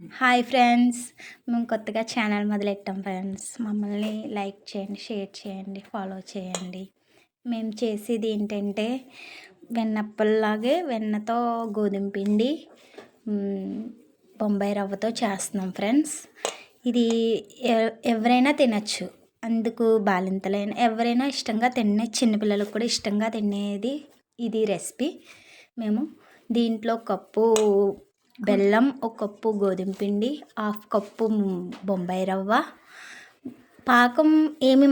Hi friends, మేము కొత్తగా channel మొదలెట్టాం friends. మమ్మల్ని లైక్ చేయండి, షేర్ చేయండి, ఫాలో చేయండి. మేము చేసేది ఏంటంటే వెన్నప్పల్లాగే వెన్నతో గోధుమ పిండి, బొంబాయి రవ్వతో చేస్తున్నాం ఫ్రెండ్స్. ఇది ఎవరైనా తినచ్చు. అందుకు బాలింతలైన ఎవరైనా ఇష్టంగా తినే చిన్నపిల్లలకు కూడా ఇష్టంగా తినేది ఇది రెసిపీ. మేము దీంట్లో కప్పు బెల్లం, ఒక కప్పు గోధుమ పిండి, హాఫ్ కప్పు బొంబాయి రవ్వ. పాకం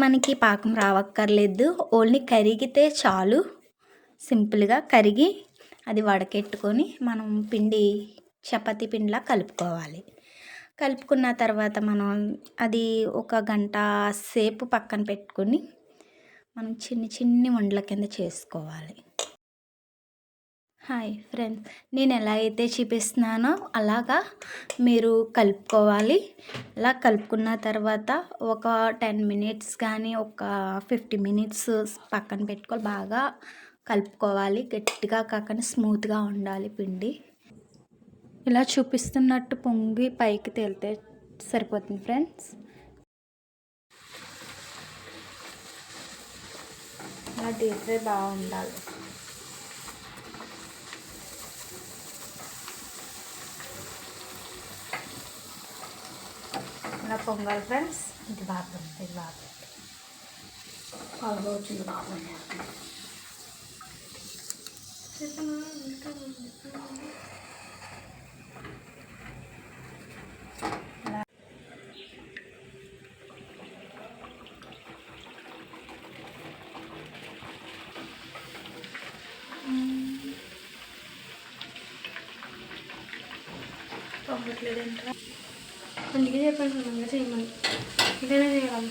మనకి పాకం రావక్కర్లేదు, ఓన్లీ కరిగితే చాలు. సింపుల్గా కరిగి అది వడకెట్టుకొని మనం పిండి చపాతీ పిండిలా కలుపుకోవాలి. కలుపుకున్న తర్వాత మనం అది ఒక గంట సేపు పక్కన పెట్టుకొని మనం చిన్ని ఉండల కింద చేసుకోవాలి. హాయ్ ఫ్రెండ్స్, నేను ఎలా అయితే చూపిస్తున్నానో అలాగా మీరు కలుపుకోవాలి. అలా కలుపుకున్న తర్వాత ఒక 10 మినిట్స్ కానీ ఒక 50 మినిట్స్ పక్కన పెట్టుకోవాలి. బాగా కలుపుకోవాలి, గట్టిగా కాకుండా స్మూత్గా ఉండాలి పిండి. ఇలా చూపిస్తున్నట్టు పొంగి పైకి తేలితే సరిపోతుంది ఫ్రెండ్స్. ఇలా డీప్ ఫ్రై బాగుండాలి. ఇలా పొంగాలి ఫ్రెండ్స్. ఇది బాగా వచ్చింది బాగా. పొంగట్లేదంటారా? అందుకే చెప్పండి సొంతంగా చేయమని. ఇదైనా చేయాలి.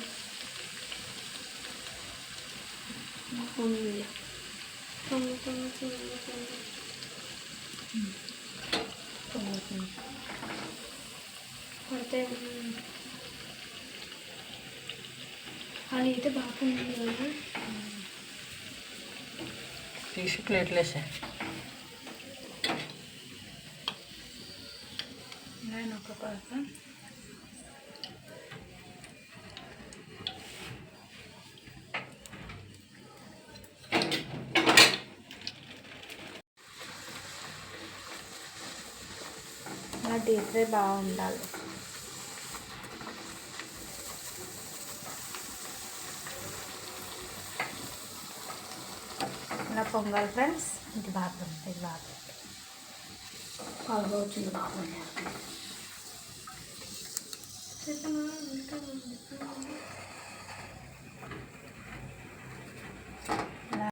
పడితే అది అయితే బాగుంది కదా. తీసి ప్లేట్లు వేసా. నేను ఒక కొరత ఇలా డీప్ ఫ్రై బాగుండాలి. ఇలా పొంగాలి ఫ్రెండ్స్. ఇది బాగా వచ్చింది బాగా.